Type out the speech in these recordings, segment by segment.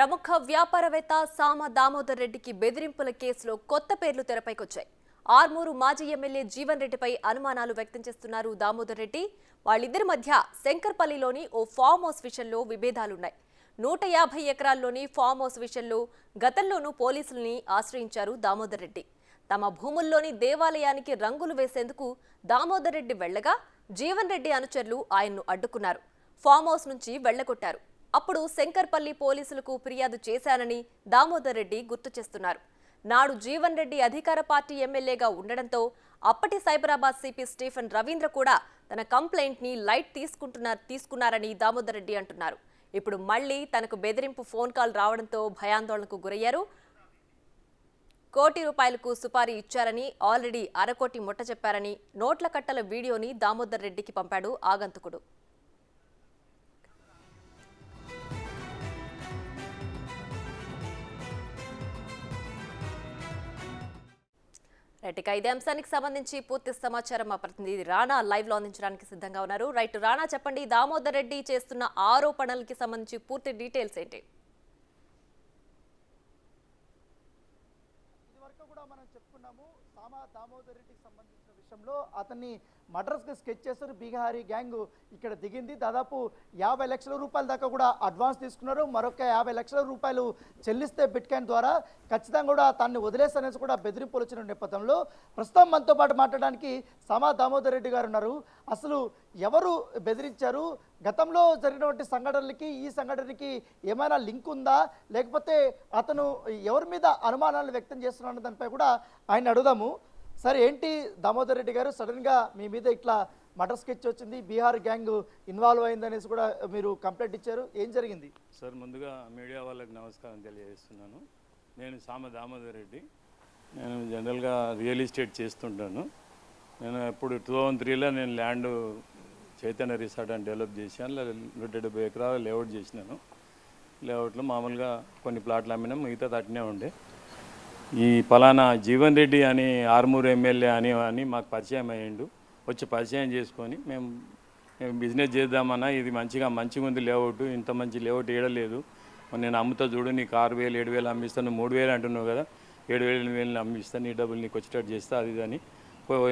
ప్రముఖ వ్యాపారవేత్త సామ దామోదర్ రెడ్డికి బెదిరింపుల కేసులో కొత్త పేర్లు తెరపైకొచ్చాయి. ఆర్మూరు మాజీ ఎమ్మెల్యే జీవన్ రెడ్డిపై అనుమానాలు వ్యక్తం చేస్తున్నారు దామోదర్ రెడ్డి. వాళ్ళిద్దరి మధ్య శంకర్పల్లిలోని ఓ ఫామ్ హౌస్ విషయంలో విభేదాలున్నాయి. 150 ఎకరాల్లోని ఫామ్ హౌస్ విషయంలో గతంలోనూ పోలీసుల్ని ఆశ్రయించారు దామోదర్ రెడ్డి. తమ భూముల్లోని దేవాలయానికి రంగులు వేసేందుకు దామోదర్ రెడ్డి వెళ్లగా జీవన్ రెడ్డి అనుచరులు ఆయన్ను అడ్డుకున్నారు. ఫామ్ హౌస్ నుంచి వెళ్లగొట్టారు. అప్పుడు శంకర్పల్లి పోలీసులకు ఫిర్యాదు చేశానని దామోదర్ రెడ్డి గుర్తు చేస్తున్నారు. నాడు జీవన్ రెడ్డి అధికార పార్టీ ఎమ్మెల్యేగా ఉండడంతో అప్పటి సైబరాబాద్ సిపి స్టీఫెన్ రవీంద్ర కూడా తన కంప్లైంట్ ని లైట్ తీసుకున్నారని దామోదర్ రెడ్డి అంటున్నారు. ఇప్పుడు మళ్లీ తనకు బెదిరింపు ఫోన్ కాల్ రావడంతో భయాందోళనకు గురయ్యారు. ₹1 కోటి సుపారీ ఇచ్చారని, ఆల్రెడీ అరకోటి ముట్ట చెప్పారని నోట్ల కట్టల వీడియోని దామోదర్ రెడ్డికి పంపాడు ఆగంతుకుడు. రైట్, ఇదే అంశానికి సంబంధించి పూర్తి సమాచారం మా ప్రతినిధి రాణా లైవ్ లో అందించడానికి సిద్ధంగా ఉన్నారు. రైట్ రాణా, చెప్పండి, దామోదర్ రెడ్డి చేస్తున్న ఆరోపణలకి సంబంధించి పూర్తి డీటెయిల్స్ ఏంటి? ఇదివరకు కూడా మనం చెప్పుకున్నాము, సామా దామోదర్ రెడ్డికి సంబంధించిన విషయంలో అతన్ని మర్డర్స్కి స్కెచ్ చేస్తారు. బీహారీ గ్యాంగ్ ఇక్కడ దిగింది. దాదాపు 50 లక్షల రూపాయల దాకా కూడా అడ్వాన్స్ తీసుకున్నారు. మరొక 50 లక్షల రూపాయలు చెల్లిస్తే బిట్కాయిన్ ద్వారా ఖచ్చితంగా కూడా తనని వదిలేస్తారనేసి కూడా బెదిరింపులు వచ్చిన నేపథ్యంలో ప్రస్తుతం మనతో పాటు మాట్లాడడానికి సామా దామోదర్ రెడ్డి గారు ఉన్నారు. అసలు ఎవరు బెదిరించారు, గతంలో జరిగినటువంటి సంఘటనలకి ఈ సంఘటనకి ఏమైనా లింక్ ఉందా, లేకపోతే అతను ఎవరి మీద అనుమానాలు వ్యక్తం చేస్తున్న దానిపై కూడా ఆయన అడుగుదాము. సరే, ఏంటి దామోదర్ రెడ్డి గారు, సడన్గా మీ మీద ఇట్లా మర్డర్ స్కెచ్ వచ్చింది, బీహార్ గ్యాంగ్ ఇన్వాల్వ్ అయిందనేసి కూడా మీరు కంప్లైంట్ ఇచ్చారు, ఏం జరిగింది? సార్, ముందుగా మీడియా వాళ్ళకి నమస్కారం తెలియజేస్తున్నాను. నేను సామ దామోదర్ రెడ్డి. నేను జనరల్గా రియల్ ఎస్టేట్ చేస్తుంటాను. నేను ఇప్పుడు 2003లో నేను ల్యాండ్ చైతన్య రిసార్ట్ అని డెవలప్ చేశాను. 170 ఎకరాలు లేఅవుట్ చేసినాను. లేఅవుట్లో మామూలుగా కొన్ని ప్లాట్లు అమ్మినాం, మిగతా అట్నే ఉండే. ఈ పలానా జీవన్ రెడ్డి అని ఆర్మూరు ఎమ్మెల్యే అని మాకు పరిచయం అయ్యిండు. వచ్చి పరిచయం చేసుకొని మేము బిజినెస్ చేద్దామన్నా, ఇది మంచిగా ఉంది లేఅవుట్, ఇంత మంచి లేఅవుట్ ఏడలేదు, నేను అమ్ముతా చూడు, నీకు 6,000 7,000 అమ్మిస్తాను, 3,000 అంటున్నావు కదా, 7,000 8,000 అమ్మిస్తాను, నీ డబ్బులు నీకు వచ్చేటట్టు చేస్తా, అది అని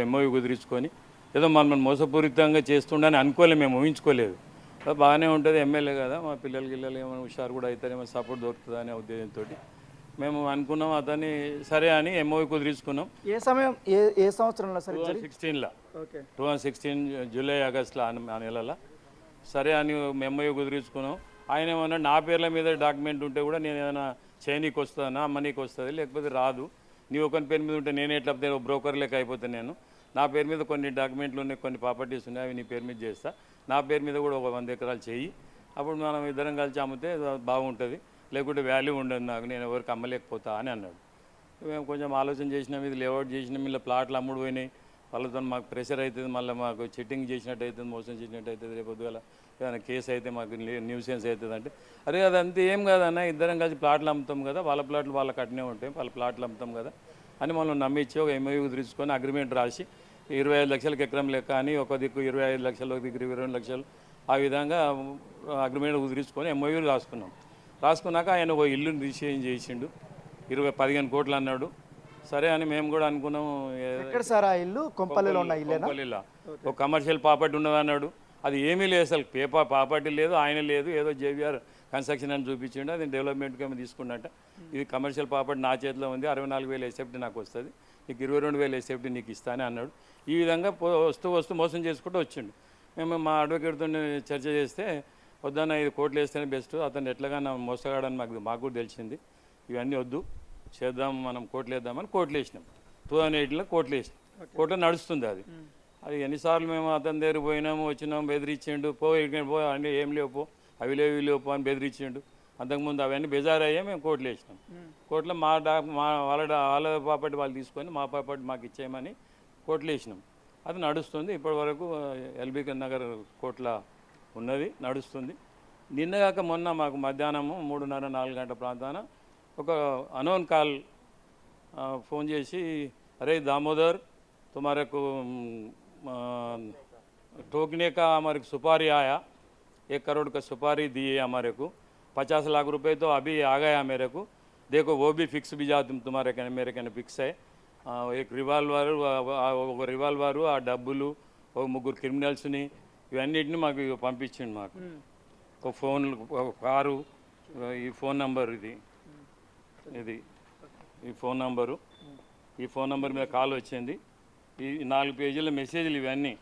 ఎంఓవి కుదిరించుకొని ఏదో మనం మోసపూరితంగా చేస్తుండని అనుకోలేదు, మేము ఊహించుకోలేదు. బాగానే ఉంటుంది, ఎమ్మెల్యే కదా, మా పిల్లలకి ఏమైనా హుషారు కూడా అవుతారేమో, సపోర్ట్ దొరుకుతుంది అనే ఉద్దేశంతో మేము అనుకున్నాం. అతన్ని సరే అని ఎంఓవి కుదిరించుకున్నాం. ఏ సమయం, ఏ సంవత్సరంలో? 2016లో, 2016 జూలై ఆగస్టులో ఆ నెలలో సరే అని ఎంఓవి కుదిరించుకున్నాం. ఆయన ఏమన్నా నా పేర్ల మీద డాక్యుమెంట్ ఉంటే కూడా నేను ఏదైనా చేయనీకి వస్తుందా, అమ్మనీకి వస్తుంది, లేకపోతే రాదు, నీ ఒకరి పేరు మీద ఉంటే నేను ఎట్లా బ్రోకర్ లెక్క అయిపోతాను, నేను నా పేరు మీద కొన్ని డాక్యుమెంట్లు ఉన్నాయి, కొన్ని ప్రాపర్టీస్ ఉన్నాయి, అవి నీ పేరు మీద చేస్తా, నా పేరు మీద కూడా ఒక 100 ఎకరాలు చెయ్యి, అప్పుడు మనం ఇద్దరం కలిసి అమ్మితే బాగుంటుంది, లేకుంటే వాల్యూ ఉండదు నాకు, నేను ఎవరికి అమ్మలేకపోతా అని అన్నాడు. మేము కొంచెం ఆలోచన చేసినాం, ఇది లేఅవుట్ చేసినాం, ఇలా ప్లాట్లు అమ్ముడు పోయినాయి, వాళ్ళతో మాకు ప్రెషర్ అవుతుంది, మళ్ళీ మాకు చిట్టింగ్ చేసినట్టు అవుతుంది, మోసం చేసినట్టు అవుతుంది, రేపు పొద్దుగాల ఏదైనా కేసు అయితే మాకు న్యూసెన్స్ అవుతుంది అంటే, అరే అదంతా ఏం కాదన్న, ఇద్దరం కలిసి ప్లాట్లు అమ్ముతాం కదా, వాళ్ళ ప్లాట్లు వాళ్ళకి అట్నే ఉంటాయి, వాళ్ళ ప్లాట్లు అమ్ముతాం కదా అని మనం నమ్మించి ఒక ఎంఓయూ కుదిరించుకొని అగ్రిమెంట్ రాసి 25 లక్షలకు ఎకరం లెక్క అని, ఒక దిక్కు 25 లక్షలు, ఒక దిక్కు 22 లక్షలు, ఆ విధంగా అగ్రిమెంట్ కుదిరించుకొని ఎంఓయూ రాసుకున్నాం. రాసుకున్నాక ఆయన ఒక ఇల్లుని రిజిస్ట్రేషన్ చేసిండు, 15 కోట్లు అన్నాడు. సరే అని మేము కూడా అనుకున్నాం. ఎక్కడ సార్ ఆ ఇల్లు? కొంపల్లిలో ఉన్న ఇల్లేనా? కొంపల్లిలో ఒక కమర్షియల్ ప్రాపర్టీ ఉన్నది అన్నాడు. అది ఏమీ లేదు, అసలు ప్రాపర్టీ లేదు, ఆయన లేదు, ఏదో జేవిఆర్ కన్స్ట్రక్షన్ అని చూపించిండు, అది డెవలప్మెంట్కి ఏమో తీసుకున్నట్ట. ఇది కమర్షియల్ ప్రాపర్టీ నా చేతిలో ఉంది, 64,000 ఎస్ఎఫ్టీ నాకు వస్తుంది, నీకు 22,000 ఎస్ఎఫ్టీ నీకు ఇస్తానే అన్నాడు. ఈ విధంగా వస్తూ మోసం చేసుకుంటూ వచ్చిండు. మేము మా అడ్వకేట్తో చర్చ చేస్తే, వద్దన్న ఇది కోర్టులు వేస్తేనే బెస్ట్, అతను ఎట్లాగా మోసగాడని మాకు కూడా తెలిసింది, ఇవన్నీ వద్దు, చేద్దాం మనం కోర్టులు వేద్దామని కోర్టులు వేసినాం. 2008లో కోర్టులు వేసినాం. కోర్టులో నడుస్తుంది అది ఎన్నిసార్లు మేము అతని దగ్గర పోయినాము, వచ్చినాము, బెదిరించిండు, పో అన్నీ ఏం లేవు, అవి లేవు ఇవి లేవు అని బెదిరించిండు. అంతకుముందు అవన్నీ బెజారయ్యే మేము కోర్టులు వేసినాం. కోర్టులో వాళ్ళ ప్రాపర్టీ వాళ్ళు తీసుకొని మా ప్రాపర్టీ మాకు ఇచ్చేయమని కోర్టులు వేసినాం. అది నడుస్తుంది ఇప్పటి వరకు. ఎల్బీ నగర్ కోర్టులో ఉన్నది, నడుస్తుంది. నిన్నగాక మొన్న మాకు మధ్యాహ్నము 3:30 4 గంటల ప్రాంతాన ఒక అనోన్ కాల్ फ़ोन చేసి, अरे दामोदर तुम्हारे को ठोकने का हमारे को सुपारी आया, 1 करोड़ का सुपारी दिए हमारे को, 50 लाख रुपए तो अभी आ गया मेरे को, देखो वो भी फिक्स भी जा तुम्हारे कने मेरे कने फिक्स है। एक రివాల్వరు ఆ డబ్బులు ఒక ముగ్గురు క్రిమినల్స్ని ఇవన్నిటిని మాకు పంపించిండు. మాకు ఒక ఫోన్, ఒక కారు, ఈ ఫోన్ నంబర్ ఇది ఈ ఫోన్ నంబరు, ఈ ఫోన్ నంబర్ మీద కాల్ వచ్చింది. ఈ 4 పేజీల మెసేజ్లు ఇవన్నీ.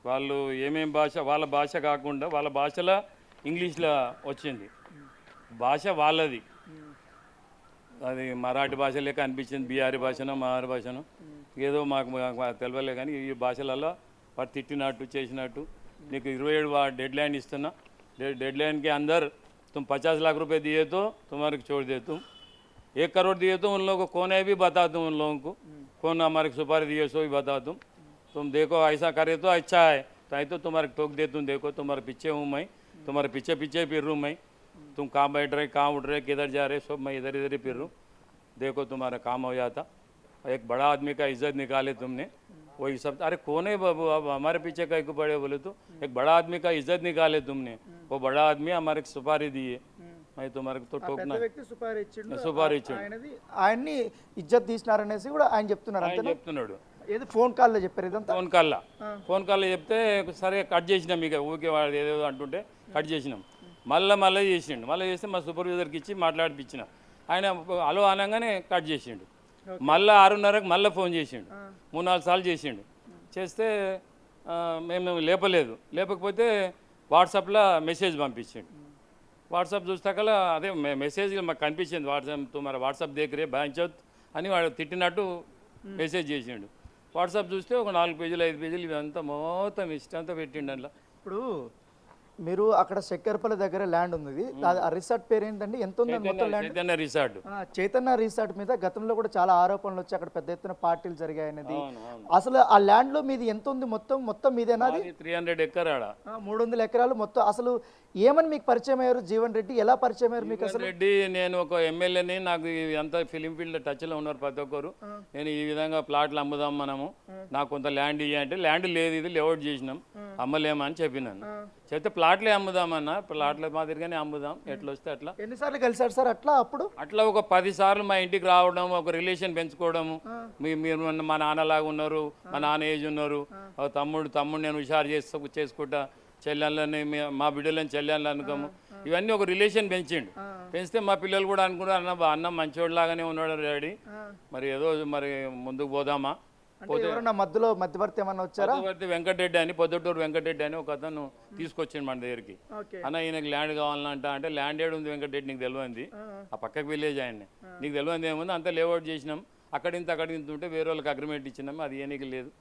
వాళ్ళు ఏమేం భాష, వాళ్ళ భాష కాకుండా వాళ్ళ భాషలో ఇంగ్లీష్లో వచ్చింది. భాష వాళ్ళది, అది మరాఠీ భాష లేక అనిపించింది, బీహారీ భాషనో మహారీ భాషనో ఏదో మాకు తెలియలే. కానీ ఈ భాషలలో వాడు తిట్టినట్టు చేసినట్టు, నీకు 27 डेड लाइन इस्तना, डेड लाइन के अंदर तुम 50 लाख रुपए दिए तो तुम्हारे को छोड़ दे, तुम 1 करोड़ दिए तो उन लोगों को कौन है भी बता दूँ, उन लोगों को कौन हमारे सुपारी दिए सो भी बता दूँ, तुम देखो ऐसा करे तो अच्छा है, ताई तो तुम्हारे टोक दे, तुम देखो तुम्हारे पीछे हूँ मैं, तुम्हारे पीछे पीछे फिर रूँ मैं, तुम कहाँ बैठ रहे, कहाँ उठ रहे, किधर जा रहे, सब मैं इधर इधर ही फिर रूँ, देखो तुम्हारा काम हो जाता। एक बड़ा आदमी का इज्जत निकाले तुमने, वही सब। अरे कौन है बाबू, अब हमारे पीछे कहीं को पड़े बोले तो, एक बड़ा आदमी का इज्जत निकाले तुमने, वो बड़ा आदमी हमारे को सुपारी दिए, मैं तुम्हारे को तो टोकना వ్యక్తి సుపారీ ఇచ్చిండు, సుపారీ ఇచ్చిండు, ఆయన్ని ఇజ్జత్ తీసినారనేసి కూడా ఆయన చెప్తున్నారు. ఆయన అంతే చెప్తున్నాడు. ఏది ఫోన్ కాల్లో చెప్పారు ఇదంతా? ఫోన్ కాల్లో చెప్తే సరే కట్ చేసినాం. ఇక ఊరికే వాడు ఏదేదో అంటుంటే కట్ చేసినాం. మళ్ళీ చేసిండు. మళ్ళీ చేస్తే మా సూపర్వైజర్కి ఇచ్చి మాట్లాడిపించిన. ఆయన హలో అనగానే కట్ చేసిండు. మళ్ళీ 6:30కి మళ్ళీ ఫోన్ చేసిండు. 3-4 సార్లు చేసిండు. చేస్తే మేము లేపకపోతే వాట్సాప్లో మెసేజ్ పంపించిండు. వాట్సాప్ చూస్తాకలా అదే మెసేజ్ మాకు కనిపించింది. తుమారా వాట్సాప్ దగ్గరే బాంచోత్ అని వాడు తిట్టినట్టు మెసేజ్ చేసిండు. వాట్సాప్ చూస్తే ఒక 4 పేజీలు 5 పేజీలు ఇవంతా మొత్తం ఇష్టంతా పెట్టిండు. అందులో ఇప్పుడు మీరు అక్కడ శక్కర్పల్లి దగ్గర ల్యాండ్ ఉంది, ఆ రిసార్ట్ పేరు ఏంటండి? ఎంత ఉంది మొత్తం land? Chaitanya resort. Chaitanya resort మీద గతంలో కూడా చాలా ఆరోపణలు వచ్చి అక్కడ పెద్ద ఎత్తున పార్టీలు జరిగాయనేది. అసలు ఆ ల్యాండ్ లో మీది ఎంత ఉంది? మొత్తం మీదేనా? 300 ఎకరాల 300 ఎకరాలు మొత్తం. అసలు ఏమని మీకు పరిచయం అయ్యారు? జీవన్ రెడ్డి ఎలా పరిచయం అయ్యారు మీకు? అసలు రెడ్డి, నేను ఒక ఎమ్మెల్యేని, నాకు అంతా ఫిలిం ఫీల్డ్ టచ్లో ఉన్నారు ప్రతి ఒక్కరు. నేను ఈ విధంగా ప్లాట్లు అమ్ముదాం మనము, నాకు కొంత ల్యాండ్ ఇయ్య అంటే, ల్యాండ్ లేదు, ఇది లేఅవుట్ చేసినాం, అమ్మలేమని చెప్పినాను. చెప్తే ప్లాట్లే అమ్ముదామన్నా, ప్లాట్ల మాదిరిగానే అమ్ముదాం, ఎట్లా వస్తే అట్లా. ఎన్నిసార్లు కలిసారు సార్ అట్లా? అట్లా ఒక 10 సార్లు మా ఇంటికి రావడం, ఒక రిలేషన్ పెంచుకోవడము. మీరు మా నాన్నలాగా ఉన్నారు, మా నాన్న ఏజ్ ఉన్నారు, తమ్ముడు నేను హుషారు చేసుకుంటా, చెల్లెళ్ళని మా బిడ్డలని చెల్లెళ్ళు అనుకోము, ఇవన్నీ ఒక రిలేషన్ పెంచితే మా పిల్లలు కూడా అనుకున్నారు, అన్న మంచివాడిలాగానే ఉన్నాడు డాడీ, మరి ఏదో మరి ముందుకు పోదామా. మధ్యలో మధ్యవర్తి ఏమన్నా వచ్చారా? మధ్యవర్తి వెంకటరెడ్డి అని, పొద్దుటూరు వెంకటరెడ్డి అని ఒక అతను తీసుకొచ్చిండు మన దగ్గరికి. అన్న ఈయనకి ల్యాండ్ కావాలంట అంటే, ల్యాండ్ ఏడు ఉంది వెంకటరెడ్డి, నీకు తెలియంది, ఆ పక్కకి విలేజ్ ఆయన్ని, నీకు తెలియంది ఏముంది, అంతా లేఅవుట్ చేసినాం, అక్కడింత ఉంటే వేరే వాళ్ళకి అగ్రిమెంట్ ఇచ్చినాము, అది ఏ నీకు లేదు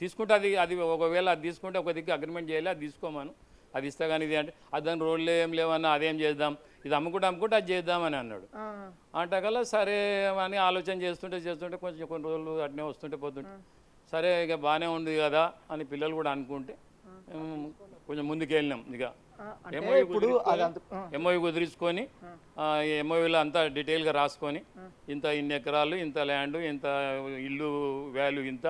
తీసుకుంటే, అది ఒకవేళ అది తీసుకుంటే ఒక దిక్కు అగ్రిమెంట్ చేయాలి, అది తీసుకోమను, అది ఇస్తా కానీ ఇది అంటే, అది దాని రోడ్లు ఏం లేవన్నా, అదేం చేద్దాం, ఇది అమ్ముకుంటే అది చేద్దామని అన్నాడు. అంటకల్లా సరే అని ఆలోచన చేస్తుంటే కొన్ని రోజులు అట్నే వస్తుంటే పోతుంటే, సరే ఇక బాగానే ఉంది కదా అని పిల్లలు కూడా అనుకుంటే కొంచెం ముందుకు వెళ్ళినాం. ఇక ఎంఓయూ కుదిరించుకొని, ఎంఓయూలో అంతా డీటెయిల్గా రాసుకొని, ఇన్ని ఎకరాలు, ఇంత ల్యాండ్, ఇంత ఇల్లు వాల్యూ, ఇంత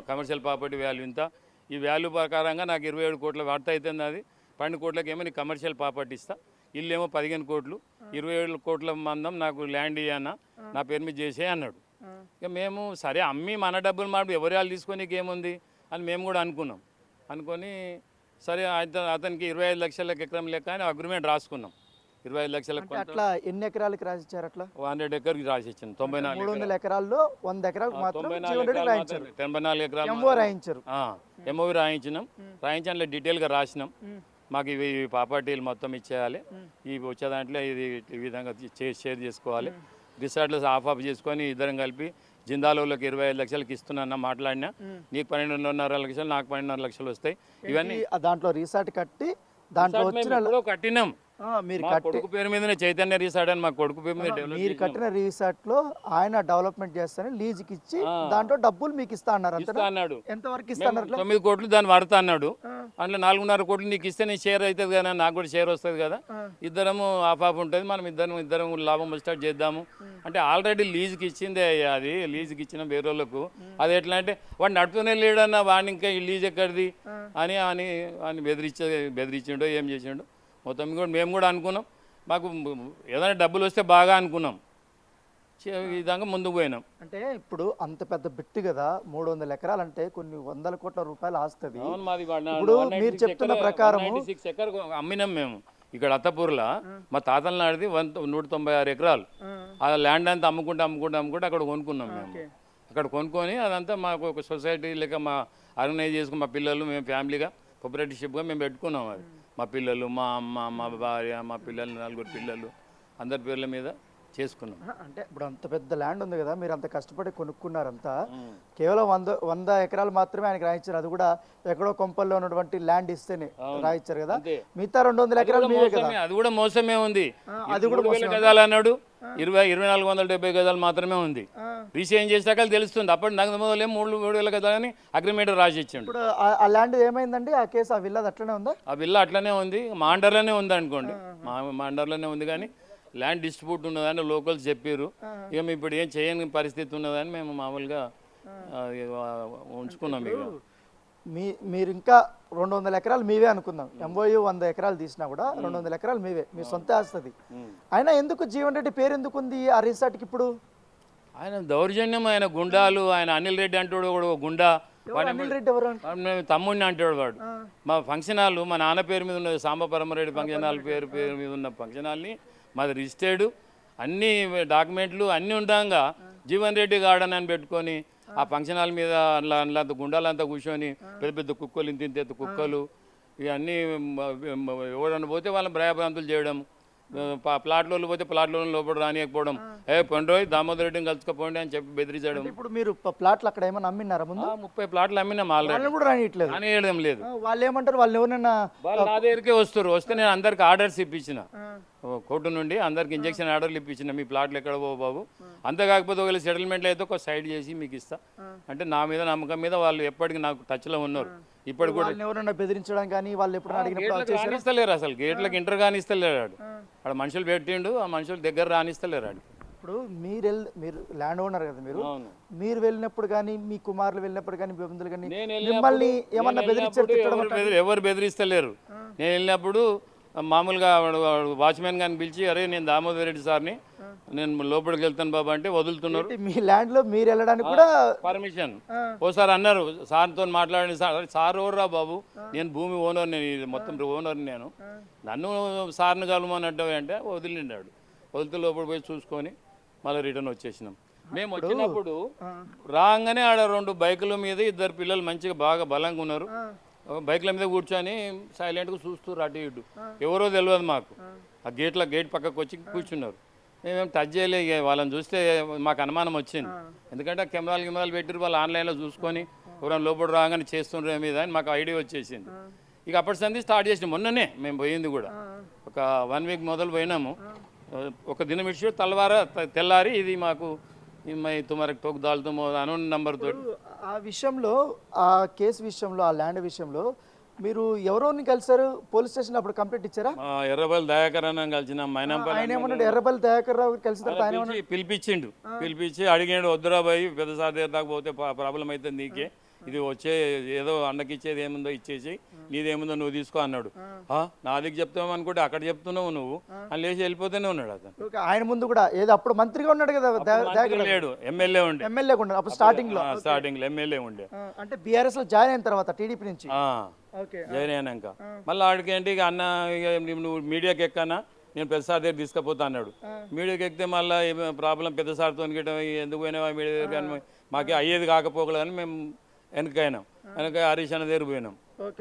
కమర్షియల్ ప్రాపర్టీ వాల్యూ ఇంత, ఈ వాల్యూ ప్రకారంగా నాకు 27 కోట్ల వర్త్ అవుతుంది. అది 12 కోట్లకి ఏమో నీకు కమర్షియల్ ప్రాపర్టీ ఇస్తా, ఇల్లు ఏమో 15 కోట్లు, 27 కోట్ల మందం నాకు ల్యాండ్ ఇయ్యన్నా, నా పేరు మీద చేసే అన్నాడు. ఇక మేము సరే అమ్మి మన డబ్బులు మాట ఎవరి వాళ్ళు తీసుకొని ఏముంది అని మేము కూడా అనుకొని సరే అతనికి 25 లక్షల ఎకరం లెక్క అని అగ్రిమెంట్ రాసుకున్నాం. 25 లక్షలకు అట్లా ఎన్ని ఎకరాలకి రాసిచ్చారు? అట్లా 100 ఎకర్కి రాసిచ్చాను. 300 ఎకరాల్లో 100 ఎకరాలు మాత్రం 84 ఎకరాలు ఎంఓ రాయించారు. ఎంఓవి రాయించి డీటెయిల్గా రాసినాం. మాకు ఇవి ప్రాపర్టీలు మొత్తం ఇచ్చేయాలి, ఇవి వచ్చే దాంట్లో ఇది ఈ విధంగా షేర్ చేసుకోవాలి, రిసార్ట్లో ఆఫ్ చేసుకొని ఇద్దరం కలిపి జిందాలోకి 25 లక్షలకి ఇస్తున్నా మాట్లాడినా, నీకు 12.5 లక్షలు, నాకు 12.5 లక్షలు వస్తాయి. ఇవన్నీ దాంట్లో రిసార్ట్ కట్టి దాంట్లో కట్టినాం. మీరు కొడుకు పేరు మీదనే చైతన్య రిసార్ట్ అని మా కొడుకు పేరు మీద మీరు కట్టిన రిసార్ట్ లో ఆయన డెవలప్మెంట్ చేస్తానని లీజుకి ఇచ్చి దాంట్లో డబ్బులు మీకు ఇస్తా అన్నాడు. ఎంతవరకు ఇస్తాను? 9 కోట్లు దాన్ని వాడతా అన్నాడు. అందులో 4.5 కోట్లు నీకు ఇస్తే నీ షేర్ అవుతుంది కదా, నాకు కూడా షేర్ వస్తుంది కదా, ఇద్దరము ఆఫ్ ఉంటుంది, మనం ఇద్దరం లాభం స్టార్ట్ చేద్దాము అంటే, ఆల్రెడీ లీజుకి ఇచ్చిందే అది, లీజుకి ఇచ్చిన వేరే వాళ్ళకు. అది ఎట్లా అంటే వాడు నడుపుతూనే లేడన్నా, వాడిని ఇంకా ఈ లీజ్ ఎక్కడిది అని బెదిరించిండో ఏం చేసిండో మొత్తం కూడా మేము కూడా అనుకున్నాం, మాకు ఏదైనా డబ్బులు వస్తే బాగా అనుకున్నాం, ఈ విధంగా ముందుకు పోయినాం. అంటే ఇప్పుడు అంత పెద్ద బిట్టు కదా, 300 ఎకరాలు అంటే కొన్ని వందల కోట్ల రూపాయలు ఆస్తుంది. అవును, మాది ఇప్పుడు మీరు చెప్తున్న ప్రకారం 196 ఎకర్ అమ్మినాం మేము ఇక్కడ అత్తపూర్లో. మా తాతల నాడిది 196 ఎకరాలు. ఆ ల్యాండ్ అంతా అమ్ముకుంటే అక్కడ కొనుక్కున్నాం మేము. అక్కడ కొనుక్కొని అదంతా మాకు ఒక సొసైటీ లెక్క మా ఆర్గనైజ్ చేసుకుని మా పిల్లలు మేము ఫ్యామిలీగా కోఆపరేటివ్షిప్గా మేము పెట్టుకున్నాం. అది మా పిల్లలు, మా అమ్మ, మా భార్య, మా పిల్లలు, 4 పిల్లలు అందరి పేర్ల మీద చేసుకున్నాం. అంటే ఇప్పుడు అంత పెద్ద ల్యాండ్ ఉంది కదా, మీరు అంత కష్టపడి కొనుక్కున్నారంతా, కేవలం 100 ఎకరాలు మాత్రమే ఆయనకి రాయించారు. అది కూడా ఎక్కడో కొంపల్లో ఉన్నటువంటి ల్యాండ్ ఇస్తేనే రాయించారు కదా. మిగతా 200 ఎకరాలు మీవే కదా. అది కూడా మోసమే ఉంది. అది కూడా 3,000 గజాలు అన్నాడు, 2470 గజాలు మాత్రమే ఉంది. రీసైన్ చేసాక తెలుస్తుంది. అప్పుడు నాకు మొదలే 3,000 గజాలని అగ్రిమెంట్ రాసి ఇచ్చిండు. ఇప్పుడు ఆ ల్యాండ్ ఏమైందండి? ఆ కేసు, ఆ విల్లా అట్లనే ఉందా? ఆ విల్లా అట్లనే ఉంది, మా అండర్లోనే ఉంది అనుకోండి. మా అండర్లోనే ఉంది, కానీ ల్యాండ్ డిస్ట్రిబ్యూట్ ఉన్నదని లోకల్స్ చెప్పారు. ఇక మేము ఇప్పుడు ఏం చేయని పరిస్థితి ఉన్నదని మేము మామూలుగా ఉంచుకున్నాం. ఇక మీరు ఇంకా 200 ఎకరాలు మీవే అనుకుందాం. ఎంఓయూ 100 ఎకరాలు తీసినా కూడా 200 ఎకరాలు మీవే, మీ సొంత ఆస్తుంది. అయినా ఎందుకు జీవన్ రెడ్డి పేరు ఎందుకు ఉంది ఆ రిసార్ట్కి? ఇప్పుడు ఆయన దౌర్జన్యం, ఆయన గుండాలు, ఆయన అనిల్ రెడ్డి అంటాడు కూడా గుండా. అనిల్ రెడ్డి ఎవరు? తమ్ముడిని అంటాడు వాడు. మా ఫంక్షన్ హాల్ మా నాన్న పేరు మీద ఉన్నది, సాంబపరమరెడ్డి ఫంక్షన్ హాల్ పేరు మీద ఉన్న ఫంక్షన్ హాల్ని మాది రిజిస్టర్డ్, అన్ని డాక్యుమెంట్లు అన్నీ ఉండగా జీవన్ రెడ్డి గార్డెన్ అని పెట్టుకొని ఆ ఫంక్షన్ హాల్ మీద అందులో గుండాలంతా కూర్చొని పెద్ద పెద్ద కుక్కలు, ఇంత కుక్కలు, ఇవన్నీ ఎవడన్నా పోతే వాళ్ళని భయభ్రాంతులు చేయడం, ప్లాట్లో పోతే ప్లాట్లో లోపల రానియకపోవడం, పండ్రోయ్ దామోదర్ రెడ్డిని కలుసుకపోండి అని చెప్పి బెదిరించడం. ఇప్పుడు మీరు ప్లాట్లు అక్కడ ఏమన్నా అమ్మినారా? ముందు 30 ప్లాట్లు అమ్మినాం ఆల్రెడీ. కూడా రానియట్లేదు, రానియడం లేదు. వాళ్ళు ఏమంటారు? వాళ్ళు ఎవరైనా వాళ్ళు నా దగ్గరికే వస్తే నేను అందరికి ఆర్డర్స్ ఇప్పించిన, కోర్టు నుండి అందరికి ఇంజక్షన్ ఆర్డర్లు ఇప్పించిన, మీ ప్లాట్లు ఎక్కడ పోవు బాబు, అంతే కాకపోతే ఒకవేళ సెటిల్మెంట్లు అయితే ఒక సైడ్ చేసి మీకు ఇస్తా అంటే నా మీద నమ్మకం మీద వాళ్ళు ఎప్పటికీ నాకు టచ్లో ఉన్నారు. ఇప్పుడు కూడా ఎవరైనా బెదిరించడం కానీ వాళ్ళు ఎప్పుడు అడిగినప్పుడు రానిస్తలేరు, అసలు గేట్లకు ఇంటర్ కానిస్తలేరు. ఆడ మనుషులు పెట్టిండు, ఆ మనుషుల దగ్గర రానిస్తలేరు. ఆడికి ఇప్పుడు మీరు ల్యాండ్ ఓనర్ కదా, మీరు వెళ్ళినప్పుడు కానీ, మీ కుమారులు వెళ్ళినప్పుడు కానీ, బంధువులు కానీ మిమ్మల్ని ఏమన్నా బెదిరించారు? ఎవరు బెదిరిస్తలేరు. నేను వెళ్ళినప్పుడు మామూలుగా వాచ్మెన్ గారిని పిలిచి, అరే నేను దామోదర్ రెడ్డి సార్ని, నేను లోపలికి వెళ్తాను బాబా అంటే వదులుతున్నారు. మీ ల్యాండ్ లో మీరు వెళ్ళడానికి కూడా పర్మిషన్. ఓసారి అన్నారు, సార్తో మాట్లాడండి. సార్ ఎవర్రా బాబు, నేను భూమి ఓనర్, నేను మొత్తం ఓనర్, నేను నన్ను సార్ని కలవమన్నట్టు అంటే వదిలిండాడు. వదిలితే లోపల పోయి చూసుకొని మళ్ళీ రిటర్న్ వచ్చేసినాం. మేము వచ్చినప్పుడు రాగానే ఆడ 2 బైకుల మీద 2 పిల్లలు మంచిగా బాగా బలంగా ఉన్నారు, బైక్ల మీద కూర్చొని సైలెంట్గా చూస్తూ అటు ఇటు, ఎవరో తెలియదు మాకు. ఆ గేట్ పక్కకు వచ్చి కూర్చున్నారు. మేమేం టచ్ చేయలే. వాళ్ళని చూస్తే మాకు అనుమానం వచ్చింది, ఎందుకంటే కెమెరాలు పెట్టిరు, వాళ్ళు ఆన్లైన్లో చూసుకొని ఎవరైనా లోపల రాగానే చేస్తుండ్రే మీద అని మాకు ఐడియా వచ్చేసింది. ఇక అప్పటి సంది స్టార్ట్ చేసినాం. మొన్ననే మేము పోయింది కూడా ఒక 1 వీక్ మొదలు పోయినాము. ఒక దినం ఇచ్చి తెల్లారి ఇది మాకు తుమరకు తోకు దాల్తో అనోన్ నంబర్ తోటి ఆ విషయంలో, ఆ కేసు విషయంలో, ఆ ల్యాండ్ విషయంలో మీరు ఎవరోని కలిసారు? పోలీస్ స్టేషన్ అప్పుడు కంప్లైంట్ ఇచ్చారా? ఎర్రబల్లి దయాకర్ అని కలిసిన ఆయన ఏమన్నాడు? ఎర్రబల్లి దయాకర్ రావు కలిసి పిలిపించి అడిగాడు, వద్దురా బాయ్ పెద్ద సార్ దగ్గర దాకా పోతే ప్రాబ్లం అవుతుంది నీకే, ఇది వచ్చే ఏదో అన్నకి ఇచ్చేది ఏముందో ఇచ్చేసి నీదేముందో నువ్వు తీసుకో అన్నాడు. నాదికి చెప్తావు అనుకుంటే అక్కడ చెప్తున్నావు నువ్వు అని లేచి వెళ్ళిపోతూనే ఉన్నాడు అతను. ఆయన ముందు కూడా ఏదో అప్పుడు మంత్రిగా ఉన్నాడు కదా, లేడు, ఎమ్మెల్యే ఉండే. అప్పుడు స్టార్టింగ్ లో ఎమ్మెల్యే ఉండే. అంటే బీఆర్ఎస్ లో జాయిన్ అయిన తర్వాత టీడీపీ నుంచి జాయిన్ అయినాక మళ్ళీ ఆడికి ఏంటి ఇక అన్న నువ్వు మీడియాకి ఎక్కనా, నేను పెద్ద సార్ దగ్గర తీసుకుపోతా అన్నాడు. మీడియాకి ఎక్కితే మళ్ళీ ప్రాబ్లం, పెద్ద సార్తో ఎందుకు పోయినావా మీడియా దగ్గర, మాకే అయ్యేది కాకపోకలేదని మేము వెనక హరీష్ అన్న దగ్గర పోయినాం.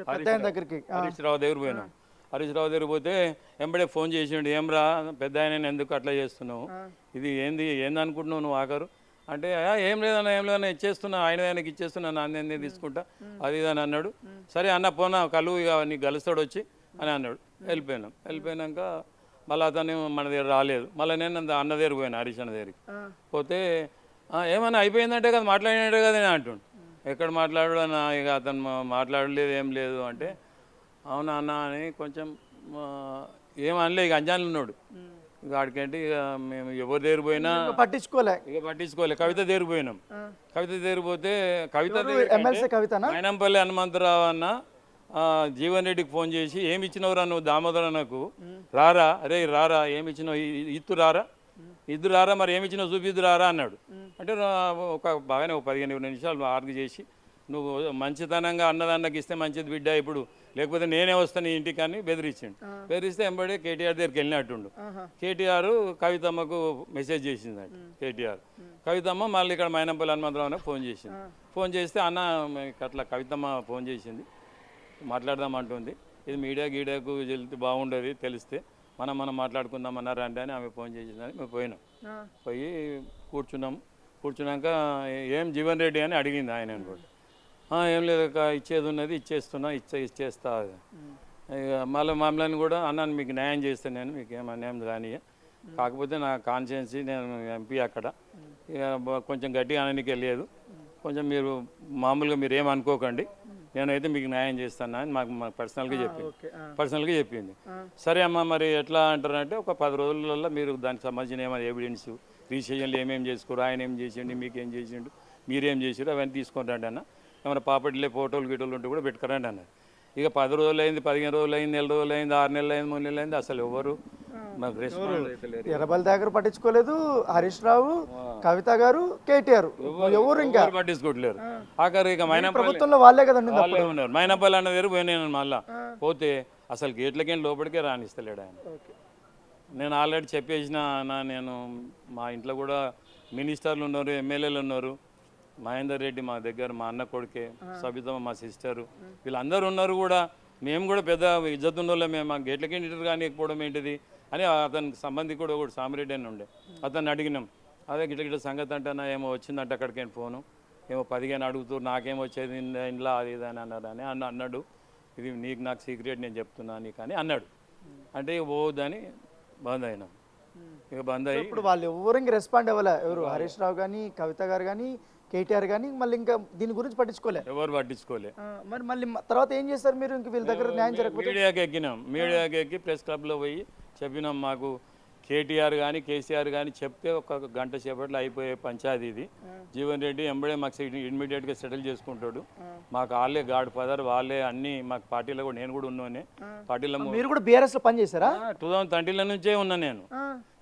హరీష్ రావు దగ్గర పోయినాం. హరీష్ రావు దగ్గర పోతే వెంబడే ఫోన్ చేసిండు, ఏమ్రా పెద్ద ఆయన ఎందుకు అట్లా చేస్తున్నావు, ఇది ఏంది అనుకుంటున్నావు నువ్వు ఆఖరు అంటే, ఏం లేదన్నా ఇచ్చేస్తున్నా, ఆయనకి ఇచ్చేస్తున్నా, నాన్న తీసుకుంటా అది ఇది అని అన్నాడు. సరే అన్న పోనా కలు ఇక నీకు కలుస్తాడు వచ్చి అని అన్నాడు. వెళ్ళిపోయినాక మళ్ళీ అతను మన దగ్గర రాలేదు. మళ్ళీ నేను అన్న దగ్గర పోయాను, హరీష్ అన్న దగ్గరికి పోతే ఏమన్నా అయిపోయిందంటే కదా, మాట్లాడినట్టే కదా నేను అంటుండు. ఎక్కడ మాట్లాడు అన్న, ఇక అతను మాట్లాడలేదు ఏం లేదు అంటే, అవునా అన్న అని కొంచెం ఏమనలే. ఇక అంజాన్లు ఉన్నాడు. ఇక ఆడికేంటి ఇక మేము ఎవరి దగ్గర పోయినా పట్టించుకోలే. కవిత దగ్గర పోయినాం. కవిత దగ్గర పోతే కవిత మైనంపల్లి హనుమంతరావు అన్న జీవన్ రెడ్డికి ఫోన్ చేసి ఏమి ఇచ్చినవురా నువ్వు దామోదర నాకు రారా అరే రారా ఏమి ఇచ్చినావు ఇత్తు రారా ఇద్దరు రారా మరి ఏమి ఇచ్చినావు చూపిద్దు రారా అన్నాడు. అంటే ఒక బాగానే ఒక 15-20 నిమిషాలు ఆర్గ్యూ చేసి నువ్వు మంచితనంగా అన్నదాన్నకి ఇస్తే మంచిది బిడ్డ ఇప్పుడు లేకపోతే నేనే వస్తాను ఇంటికి అని బెదిరించిండు. బెదిరిస్తే ఎంబడే కేటీఆర్ దగ్గరికి వెళ్ళినట్టుండు. కేటీఆర్ కవితమ్మకు మెసేజ్ చేసిందంట. కేటీఆర్ కవితమ్మ మళ్ళీ ఇక్కడ మైనంపల్లి హనుమంతరావుకి ఫోన్ చేసింది. ఫోన్ చేస్తే అన్న అట్లా కవితమ్మ ఫోన్ చేసింది మాట్లాడదామంటుంది, ఇది గీడియాకు వెళ్తే బాగుండదు తెలిస్తే మనం మాట్లాడుకుందాం అన్నారు అంటే అని ఆమె ఫోన్ చేసిందని మేము పోయినాం. పోయి కూర్చున్నాక ఏం జీవన్ రెడ్డి అని అడిగింది ఆయన అనుకోండి. ఏం లేదు ఇచ్చేది ఉన్నది ఇచ్చేస్తున్నా ఇచ్చేస్తా. ఇక మమ్మల్ని కూడా అన్నాను మీకు న్యాయం చేస్తాను నేను మీకు ఏం అన్యాయం రాని, కాకపోతే నా కాన్షియన్సీ నేను ఎంపీ అక్కడ ఇక కొంచెం గట్టిగా అనడానికి లేదు, కొంచెం మీరు మామూలుగా మీరు ఏమనుకోకండి నేనైతే మీకు న్యాయం చేస్తాను అని మాకు పర్సనల్గా చెప్పింది. సరే అమ్మ మరి ఎట్లా అంటారంటే ఒక 10 రోజులలో మీరు దానికి సంబంధించిన ఏమైనా ఎవిడెన్స్ రీసెషన్లు ఏమేమి చేసుకోరు, ఆయన ఏం చేసిండు మీకేం చేసిండు మీరేం చేసారు అవన్నీ తీసుకొని రండి అన్న, ఏమైనా ప్రాపర్టీలే ఫోటోలు గీటోలు ఉంటే కూడా పెట్టుకురండి అన్నారు. ఇక 10 రోజులు అయింది, 15 రోజులు అయింది, 4 రోజులు అయింది, 6 నెలలు అయింది, 3 నెలలు అయింది, అసలు ఎవరు మాకు రెస్పాన్స్ అయితే లేదు. ఎర్రబల్ దగ్గర పట్టించుకోలేదు, హరీష్ రావు కవిత గారు కేటీఆర్ ఎవరు ఇంకా పట్టించుకోవట్లేరు. ఆఖరి ఇక ప్రభుత్వంలో వాళ్ళే కదండి వాళ్ళే ఉన్నారు. మైనపల్లి అన్న దగ్గర పోయినాను మళ్ళా పోతే అసలు గేట్లకేం లోపలికే రానిస్తలేడు ఆయన. నేను ఆల్రెడీ చెప్పేసిన నేను మా ఇంట్లో కూడా మినిస్టర్లు ఉన్నారు, ఎమ్మెల్యేలు ఉన్నారు, మహేందర్ రెడ్డి మా దగ్గర మా అన్న కొడుకే, సబితమ్మ మా సిస్టరు వీళ్ళందరూ ఉన్నారు కూడా, మేము కూడా పెద్ద ఇజ్జత్ ఉన్న వాళ్ళే, మేము మా గేట్లకి ఇంటర్ కానికపోవడం ఏంటిది అని అతనికి సంబంధికుడు ఒకటి సామిరెడ్డి అని ఉండే అతన్ని అడిగినాం. అదే గిట్ల సంగతి అంటే ఏమో వచ్చిందంటే అక్కడికి ఫోను ఏమో 15 అడుగుతూ నాకేమో వచ్చేది ఇంట్లో అది ఇది అని అన్నారు అని అన్నాడు. ఇది నాకు సీక్రెట్ నేను చెప్తున్నా నీకు అని అన్నాడు. అంటే ఇక పోవద్దని బంద్ అయినాం. ఇక బంద్ అయ్యి ఇప్పుడు వాళ్ళు ఎవరు ఇంక రెస్పాండ్ అవ్వలే, ఎవరు హరీష్ రావు కానీ కవిత గారు కానీ కేటీఆర్ కానీ మళ్ళీ ఇంకా దీని గురించి పట్టించుకోలే, ఎవరు పట్టించుకోలే. మరి మళ్ళీ తర్వాత ఏం చేస్తారు మీరు? ఇంక వీళ్ళ దగ్గర న్యాయం జరగకపోతే మీడియాకి ఎక్కి ప్రెస్ క్లబ్లో పోయి చెప్పినాం, మాకు కేటీఆర్ కానీ కేసీఆర్ కానీ చెప్తే ఒక గంట సేపట్లో అయిపోయే పంచాయతీ ఇది, జీవన్ రెడ్డి ఎంబడే మాకు ఇమ్మీడియట్గా సెటిల్ చేసుకుంటాడు, మాకు వాళ్ళే గాడ్ ఫాదర్ వాళ్ళే అన్ని మాకు పార్టీలో కూడా నేను కూడా ఉన్నానే పార్టీలో. మీరు కూడా బీఆర్ఎస్ లో పని చేశారా? 2013 నుంచే ఉన్నా నేను.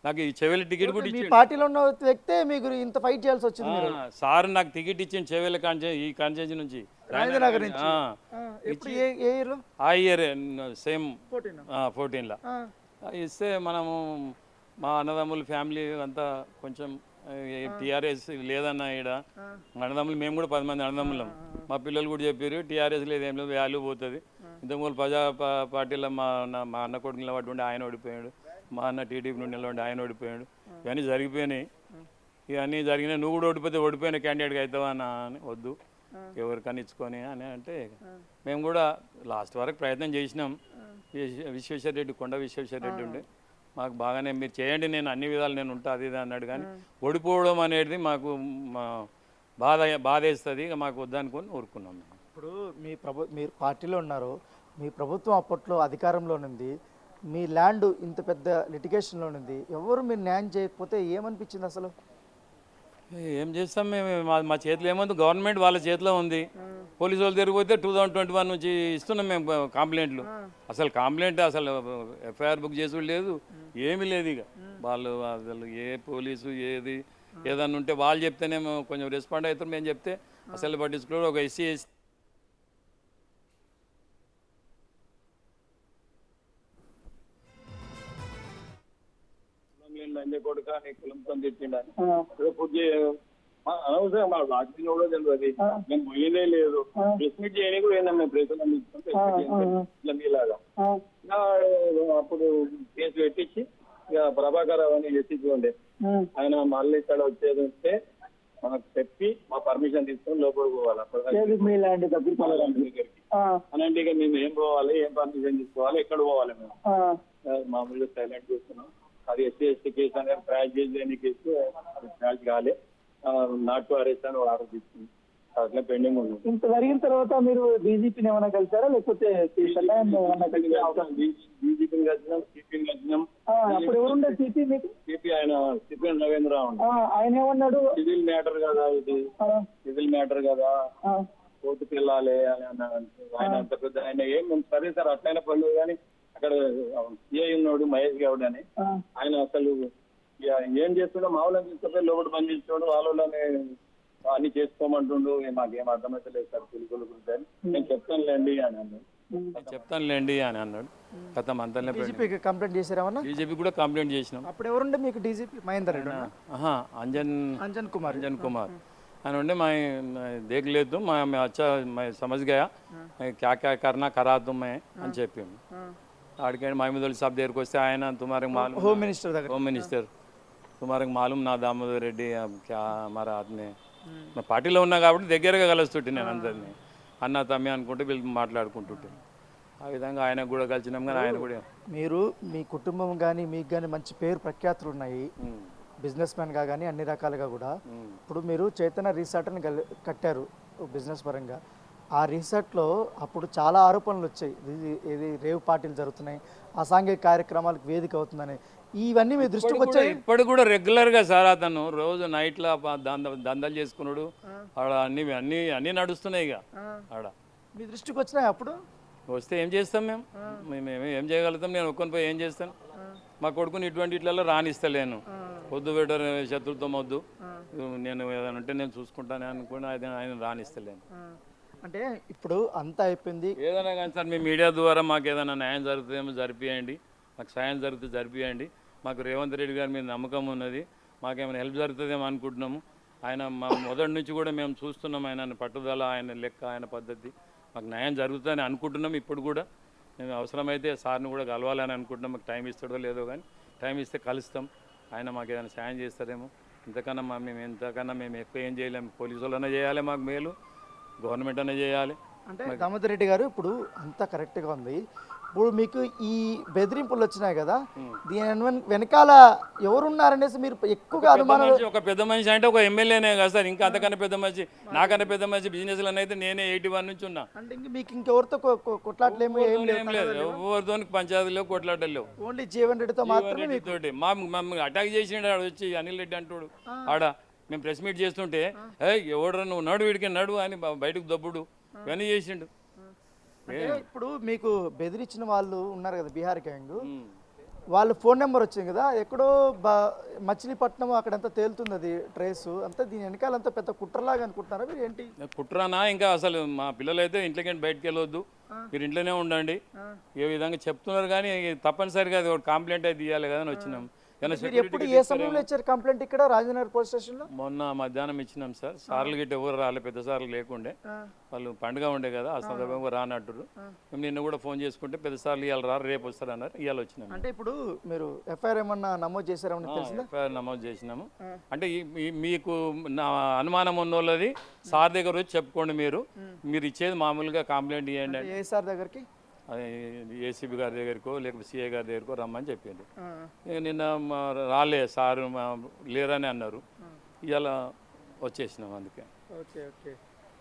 నాకు ఈ చెవెల టికెట్ కూడా ఇచ్చి పార్టీలో ఉన్న వ్యక్తే మీకు ఇంత ఫైట్ చేయాల్సి వచ్చింది. సార్ నాకు టికెట్ ఇచ్చింది చెవెల ఈ కాన్స్టిట్యూన్సీ నుంచి ఆ ఇయర్ సేమ్ 14లో ఇస్తే మనము మా అన్నదమ్ముల ఫ్యామిలీ అంతా కొంచెం టీఆర్ఎస్ లేదన్న ఈడ అన్నదమ్ములు మేము కూడా 10 మంది అన్నదమ్ములం, మా పిల్లలు కూడా చెప్పారు టీఆర్ఎస్ లేదు ఏం లేదు వాల్యూ పోతుంది. ఇంతకుముందు ప్రజా పార్టీలో మా అన్న కొడుకు నిలబడి ఉండి ఆయన ఓడిపోయాడు, మా అన్న టీడీపీ నుండి నిలబడి ఆయన ఓడిపోయాడు, ఇవన్నీ జరిగిపోయినాయి. ఇవన్నీ జరిగినాయి, నువ్వు కూడా ఓడిపోయిన క్యాండిడేట్గా అవుతావా అన్న అని వద్దు ఎవరికన్నా ఇచ్చుకొని అని అంటే మేము కూడా లాస్ట్ వరకు ప్రయత్నం చేసినాం. కొండ విశ్వేశ్వర రెడ్డి ఉండే మాకు బాగానే మీరు చేయండి నేను అన్ని విధాలు నేను ఉంటా అది ఇది అన్నాడు, కానీ ఓడిపోవడం అనేది మాకు బాధేస్తుంది, ఇక మాకు వద్దనుకొని ఊరుకున్నాం. ఇప్పుడు మీరు పార్టీలో ఉన్నారు, మీ ప్రభుత్వం అప్పట్లో అధికారంలో ఉంది, మీ ల్యాండ్ ఇంత పెద్ద లిటిగేషన్లో ఉంది, ఎవరు మీరు న్యాయం చేయకపోతే ఏమనిపించింది అసలు? ఏం చేస్తాం మేము, మా చేతిలో ఏముంది, గవర్నమెంట్ వాళ్ళ చేతిలో ఉంది. పోలీసు వాళ్ళు తిరిగిపోతే 2021 నుంచి ఇస్తున్నాం మేము కంప్లైంట్లు. అసలు కంప్లైంట్ అసలు ఎఫ్ఐఆర్ బుక్ చేసి లేదు, ఏమీ లేదు. ఇక వాళ్ళు అసలు ఏ పోలీసు ఏదన్నా ఉంటే వాళ్ళు చెప్తేనే కొంచెం రెస్పాండ్ అవుతారు, మేము చెప్తే అసలు పట్టించుకోవడం. ఒక ఎస్సీ కొడుక కులంతో తెచ్చిండని అనవసరం మా వాకింగ్ కూడా తెలియదు, మేము పోయినే లేదు, ప్రెస్మిట్ చేయని కూడా ఏంటన్నా మేము ప్రెస్ మీలాగా. అప్పుడు కేసు పెట్టించి ఇక ప్రభాకర్ అని ఎస్సీకి ఉండే ఆయన మళ్ళీ ఇక్కడ వచ్చేది ఉంటే మనకు చెప్పి మా పర్మిషన్ తీసుకొని లోపలికి పోవాలి దగ్గరికి. అనంటే ఇక మేము ఏం పోవాలి, ఏం పర్మిషన్ తీసుకోవాలి, ఎక్కడ పోవాలి, మేము మామూలుగా సైలెంట్ చూస్తున్నాం. అది ఎస్సీ కేసు అనేది ట్రాక్ చేయలేని కేసు, అది ట్రాక్ కాలే, నాట్ టు అరెస్ట్ అని ఆర్డర్ తీసుకుంది, అట్లా పెండింగ్ ఉంది. ఇంత జరిగిన తర్వాత మీరు బీజేపీని ఏమైనా కలిసారా లేకపోతే బీజేపీని కలిసినాం, సిపిని కలిసినాం. అప్పుడు ఎవరుండే సిపి మీకు? సిపి ఆయన సిపిఎన్ రవీంద్ర ఆయన ఏమన్నాడు? సివిల్ మ్యాటర్ కదా ఇది, సివిల్ మ్యాటర్ కదా కోర్టుకు వెళ్ళాలి అని అన్నాడు. ఆయన అంత పెద్ద ఆయన ఏం సరే సార్ అట్లయినా పర్లేదు కానీ అక్కడ సిఐ ఉన్నాడు మహేష్ గౌడ్ అని, ఆయన అసలు ఏం చేస్తుండో మామూలుగా తీసుకుపోయి లోపల పని చేస్తున్నాడు, వాళ్ళని అన్ని చేసుకోమంటుండు. మాకేం అర్థమైతే లేదు సార్ పిలుపుల గురించి అని. నేను చెప్తానులేండి అని అన్నాడు. చెప్తానులేండి అని అన్నాడు. కథం అంతనే డీజీపీకి కంప్లైంట్ చేశారేమన్నా? బీజేపీ కూడా కంప్లైంట్ చేసినాం. అప్పుడు ఎవరుండే మీకు డీజీపీ? మహేందర్ రెడ్డి अंजन कुमार कुमार అని ఉండే मैं देख ले तुम मैं अच्छा मैं समझ गया क्या क्या करना करा तुम मैं అని చెప్పిండు. ఆడికండి మహమూదుల్ సాబ్ దగ్గరికి వస్తే ఆయన తుమారకు మాలూమ్ హోమ్ మినిస్టర్ దగ్గర होम मिनिस्टर तुम्हारे मालूम ना दामोदर రెడ్డి क्या हमारा आदमी పార్టీలో ఉన్నా కాబట్టి దగ్గరగా కలుస్తుంటే నేను అందరినీ అన్న తమ్మి అనుకుంటూ వీళ్ళు మాట్లాడుకుంటుంటే ఆ విధంగా ఆయనకు కూడా కలిసినాం. కానీ ఆయన కూడా మీరు మీ కుటుంబం కానీ మీకు కానీ మంచి పేరు ప్రఖ్యాతులు ఉన్నాయి బిజినెస్ మ్యాన్గా కానీ అన్ని రకాలుగా కూడా. ఇప్పుడు మీరు చైతన్య రిసార్ట్ని కట్టారు బిజినెస్ పరంగా. ఆ రిసార్ట్లో అప్పుడు చాలా ఆరోపణలు వచ్చాయి, ఇది రేవ్ పార్టీలు జరుగుతున్నాయి, అసాంఘిక కార్యక్రమాలకు వేదిక అవుతుందని. ఇవన్నీ మీ దృష్టికి వచ్చాయి? ఇప్పుడు కూడా రెగ్యులర్గా సార్ అతను రోజు నైట్లో దందాలు చేసుకున్నాడు. ఆడ అన్ని అన్ని అన్నీ నడుస్తున్నాయి. ఇక ఆడ మీ దృష్టికి వచ్చినాయి అప్పుడు? వస్తే ఏం చేస్తాం మేము ఏం చేయగలుగుతాం? నేను ఒక్కొని పోయి ఏం చేస్తాను? మా కొడుకుని ఇటువంటి ఇట్లలో రానిస్తలేను. వద్దు బెటర్ శత్రుత్వం వద్దు, నేను ఏదైనా ఉంటే నేను చూసుకుంటాను అనుకుని ఆయన రానిస్తలేను. అంటే ఇప్పుడు అంతా అయిపోయింది. ఏదైనా కానీ సార్ మీ మీడియా ద్వారా మాకు ఏదైనా న్యాయం జరుగుతుందేమో జరిపియండి, మాకు సాయం జరిగితే జరిపియండి. మాకు రేవంత్ రెడ్డి గారి మీద నమ్మకం ఉన్నది, మాకేమైనా హెల్ప్ జరుగుతుందేమో అనుకుంటున్నాము. ఆయన మా మొదటి నుంచి కూడా మేము చూస్తున్నాం ఆయన పట్టుదల, ఆయన లెక్క, ఆయన పద్ధతి. మాకు న్యాయం జరుగుతుందని అనుకుంటున్నాం. ఇప్పుడు కూడా మేము అవసరమైతే సార్ని కూడా కలవాలని అనుకుంటున్నాం. మాకు టైం ఇస్తాడో లేదో కానీ టైం ఇస్తే కలుస్తాం. ఆయన మాకు ఏదైనా సాయం చేస్తారేమో. ఇంతకన్నా మేము ఎక్కువ ఏం చేయలేము. పోలీసు వాళ్ళనే చేయాలి మాకు మేలు, గవర్నమెంట్ అనే చేయాలి. అంటే దామోదర్ రెడ్డి గారు ఇప్పుడు అంతా కరెక్ట్గా ఉంది. ఇప్పుడు మీకు ఈ బెదిరింపులు వచ్చినాయి కదా, దీని వెనకాల ఎవరున్నారనేసి మీరు ఎక్కువగా అనుమానం? ఒక పెద్ద మనిషి అంటే ఒక ఎమ్మెల్యేనే కదా సార్, ఇంకా అంతకన్నా పెద్ద మనిషి, నాకన్నా పెద్ద మనిషి బిజినెస్లో అయితే నేనే 81 నుంచి ఉన్నా. అంటే ఇంక మీకు ఇంకెవరితో కొట్లాటలేము? ఏం లేదు, ఎవరితో పంచాయతీలో కొట్లాటలు లేవు. ఓన్లీ జీవన్ రెడ్డితో మాత్రమే. తోటి మా అటాక్ చేసిండు ఆడ వచ్చి అనిల్ రెడ్డి అంటాడు. ఆడ మేము ప్రెస్ మీట్ చేస్తుంటే ఎవడరా నువ్వు నడు వీడికి నడు అని బయటకు దబ్బుడు ఇవన్నీ చేసిండు. ఇప్పుడు మీకు బెదిరించిన వాళ్ళు ఉన్నారు కదా బీహార్ గ్యాంగ్, వాళ్ళ ఫోన్ నెంబర్ వచ్చింది కదా, ఎక్కడో మచిలీపట్నం అక్కడంతా తేలుతుంది అది ట్రేస్ అంతా. దీని వెనకాలంతా పెద్ద కుట్రలాగా అనుకుంటున్నారా మీరు? ఏంటి కుట్రనా? ఇంకా అసలు మా పిల్లలు అయితే ఇంట్లోకి బయటకు వెళ్ళొద్దు, మీరు ఇంట్లోనే ఉండండి ఏ విధంగా చెప్తున్నారు. కానీ తప్పనిసరిగా అది ఒక కంప్లైంట్ అయితే ఇవ్వాలి కదా అని వచ్చినాం. ఎప్పుడు ఏ సమయంలో ఇచ్చారు కంప్లైంట్ ఇక్కడ రాజనగర్ పోలీస్ స్టేషన్లో? మొన్న మధ్యాహ్నం ఇచ్చినాం సార్. సార్లు గిట్ట ఎవరు రాలే, పెద్ద సార్లు లేకుండే, వాళ్ళు పండుగ ఉండే కదా ఆ సందర్భంగా రానట్టు. మేము నిన్న కూడా ఫోన్ చేసుకుంటే పెద్ద సార్లు ఇవాళ రారు రేపు వస్తారు అన్నారు. ఇవాళ వచ్చినాం. అంటే ఇప్పుడు మీరు ఎఫ్ఐఆర్ ఏమన్నా నమోదు చేశారని తెలిసిందా? ఎఫ్ఐఆర్ నమోదు చేసినాము. అంటే మీకు నా అనుమానం ఉన్న వాళ్ళది సార్ దగ్గర వచ్చి చెప్పుకోండి. మీరు ఇచ్చేది మామూలుగా కంప్లైంట్ ఇవ్వండి. ఏ సార్ దగ్గరికి? ఏసీబీ గారి దగ్గరకో లేకపోతే సిఐ గారి దగ్గరకో రమ్మని చెప్పిండు. నిన్న రాలే సార్ లేరని అన్నారు. ఇవాళ వచ్చేసినాం. అందుకే ఓకే ఓకే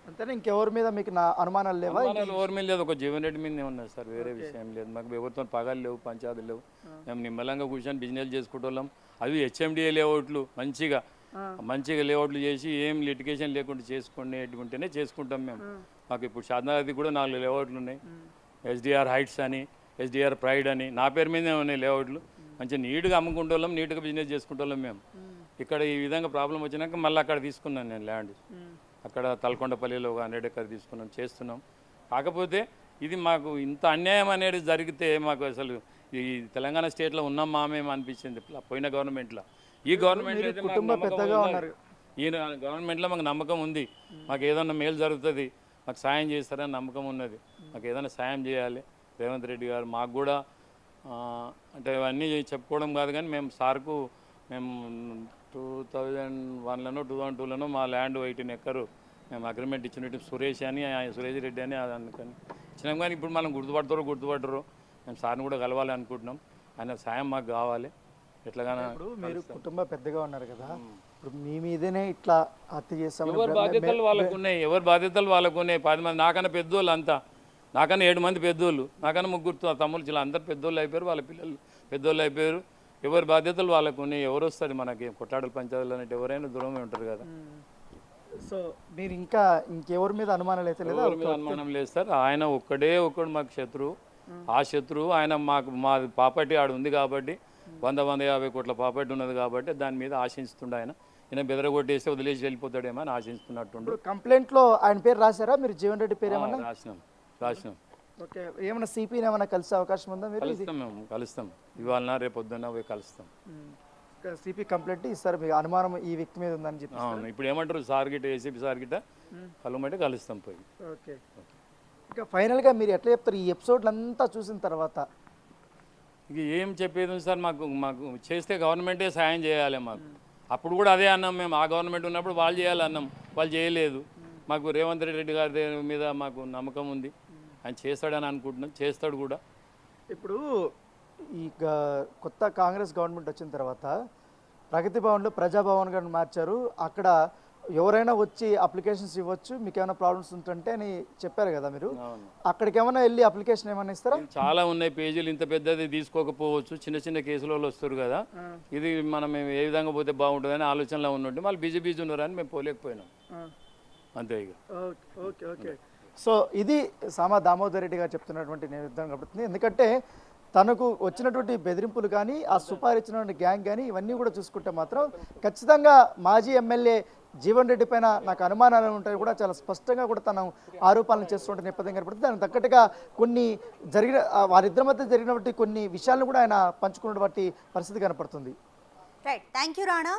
అంతేనా? ఇంకెవరి మీద మీకు నా అనుమానాలు లేవా? ఎవరి మీద లేదు, ఒక జీవన్ రెడ్డి మీదనే ఉన్నాయి సార్, వేరే విషయం లేదు. మాకు ఎవరితో పగాలు లేవు, పంచాయతీలు లేవు. మేము నిమ్మలంగా కూర్చొని బిజినెస్ చేసుకుంటాం. అవి హెచ్ఎండిఏ లేఅవుట్లు మంచిగా లేఅవుట్లు చేసి ఏం లిటిగేషన్ లేకుండా చేసుకునేటువంటినే చేసుకుంటాం మేము. మాకు ఇప్పుడు షాద్నగర్ది కూడా 4 లేఅవుట్లు ఉన్నాయి. ఎస్డిఆర్ హైట్స్ అని, ఎస్డిఆర్ ప్రైడ్ అని నా పేరు మీదే ఉన్నాయి లేఅవుట్లు. మంచిగా నీట్గా అమ్ముకుంటాం, నీట్గా బిజినెస్ చేసుకుంటాం మేము. ఇక్కడ ఈ విధంగా ప్రాబ్లం వచ్చినాక మళ్ళీ అక్కడ తీసుకున్నాను నేను ల్యాండ్. అక్కడ తలకొండపల్లిలో ఒక 100 ఎకర్ తీసుకున్నాం, చేస్తున్నాం. కాకపోతే ఇది మాకు ఇంత అన్యాయం అనేది జరిగితే మాకు అసలు ఈ తెలంగాణ స్టేట్లో ఉన్నాం మామేమో అనిపించింది పోయిన గవర్నమెంట్లో. ఈ గవర్నమెంట్లో అయితే ఈ గవర్నమెంట్లో మాకు నమ్మకం ఉంది, మాకు ఏదన్నా మేలు జరుగుతుంది, మాకు సాయం చేస్తారని నమ్మకం ఉన్నది. మాకు ఏదైనా సాయం చేయాలి రేవంత్ రెడ్డి గారు. మాకు కూడా అంటే ఇవన్నీ చెప్పుకోవడం కాదు కానీ మేము సార్కు మేము 2001లోనో 2002లోనో మా ల్యాండ్ 18 ఎకరు మేము అగ్రిమెంట్ ఇచ్చినట్టు సురేష్ రెడ్డి అని అందుకని ఇచ్చినాం. కానీ ఇప్పుడు మనం గుర్తుపట్టరు. మేము సార్ని కూడా కలవాలి అనుకుంటున్నాం. ఆయన సాయం మాకు కావాలి ఎట్లాగానే. ఇప్పుడు మీరు కుటుంబ పెద్దగా ఉన్నారు కదా, ఇప్పుడు మీ మీదనే ఇట్లా హత్య చేస్తాం. ఎవరి బాధ్యతలు వాళ్ళకు ఉన్నాయి, 10 మంది నాకన్నా పెద్దోళ్ళు, అంతా నాకన్నా 7 మంది పెద్దోళ్ళు, నాకన్నా 3 తమ్ముళ్ళు, ఇలా అందరు పెద్దోళ్ళు అయిపోయారు, వాళ్ళ పిల్లలు పెద్దోళ్ళు అయిపోయారు. ఎవరి బాధ్యతలు వాళ్ళకు ఉన్నాయి. ఎవరు వస్తారు మనకి కొట్లాడలు పంచాయతీలు అంటే ఎవరైనా దూరమే ఉంటారు కదా. సో మీరు ఇంకా ఇంకెవరి మీద అనుమానాలు అయితే లేదా ఎవరి మీద అనుమానం లేదు సార్. ఆయన ఒక్కడు మాకు శత్రువు. ఆ శత్రువు ఆయన మా ప్రాపర్టీ ఆడు ఉంది కాబట్టి 150 కోట్ల ప్రాపర్టీ ఉన్నది కాబట్టి దాని మీద ఆశిస్తుండే ఈయన బెదరగొట్టేస్తే వదిలేసి వెళ్ళిపోతాడేమో అని ఆశిస్తున్నట్టుండు. ఇప్పుడు కంప్లైంట్లో ఆయన పేరు రాశారా మీరు? జీవన్ రెడ్డి పేరు ఏమన్నా? రాసినాం. ఓకే, ఏమన్నా సిపిని ఏమన్నా కలిసే అవకాశం ఉందా మీరు? కలుస్తాం ఇవాళ రేపు పొద్దున్న పోయి కలుస్తాం. సిపి కంప్లైంట్ ఇస్తారు, మీకు అనుమానం ఈ వ్యక్తి మీద ఉందని చెప్పి. అవును, ఇప్పుడు ఏమంటారు సార్ గిట్ట ఏసీపీ సార్ గిట్ట కలవమంటే కలుస్తాం పోయి. ఓకే, ఇంకా ఫైనల్గా మీరు ఎట్లా చెప్తారు ఈ ఎపిసోడ్లు అంతా చూసిన తర్వాత? ఇక ఏం చెప్పేది ఉంది సార్, మాకు చేస్తే గవర్నమెంటే సాయం చేయాలి మాకు. అప్పుడు కూడా అదే అన్నాం మేము, ఆ గవర్నమెంట్ ఉన్నప్పుడు వాళ్ళు చేయాలన్నాం, వాళ్ళు చేయలేదు. మాకు రేవంత్ రెడ్డి గారి మీద మాకు నమ్మకం ఉంది, ఆయన చేస్తాడని అనుకుంటున్నాం, చేస్తాడు కూడా. ఇప్పుడు ఈ కొత్త కాంగ్రెస్ గవర్నమెంట్ వచ్చిన తర్వాత ప్రగతి భవన్లో ప్రజాభవన్ గారిని మార్చారు. అక్కడ ఎవరైనా వచ్చి అప్లికేషన్స్ ఇవ్వచ్చు, మీకు ఏమైనా ప్రాబ్లమ్స్ ఉంటుంటే అని చెప్పారు కదా మీరు. అక్కడికి ఏమైనా వెళ్ళి అప్లికేషన్ ఏమైనా ఇస్తారా? చాలా ఉన్నాయి పేజీలు, ఇంత పెద్దది తీసుకోకపోవచ్చు, చిన్న చిన్న కేసులలో వస్తారు కదా. ఇది మనం ఏ విధంగా పోతే బాగుంటుందని ఆలోచనలో ఉన్నట్టు మళ్ళీ బిజీ ఉన్నారని మేము పోలేకపోయినాం అంతే. ఇక ఓకే ఓకే. సో ఇది సామా దామోదర్ రెడ్డి గారు చెప్తున్నటువంటి నిర్ధారణ కనబడుతుంది. ఎందుకంటే తనకు వచ్చినటువంటి బెదిరింపులు కానీ ఆ సుపారీ ఇచ్చినటువంటి గ్యాంగ్ కానీ ఇవన్నీ కూడా చూసుకుంటే మాత్రం ఖచ్చితంగా మాజీ ఎమ్మెల్యే జీవన్ రెడ్డి పైన నాకు అనుమానాలు ఉంటాయి కూడా చాలా స్పష్టంగా కూడా తను ఆరోపణలు చేస్తున్న నేపథ్యం కనబడుతుంది. దానికి తగ్గట్టుగా కొన్ని వారిద్దరి మధ్య జరిగినటువంటి కొన్ని విషయాలను కూడా ఆయన పంచుకున్నటువంటి పరిస్థితి కనపడుతుంది. Right, thank you Rana.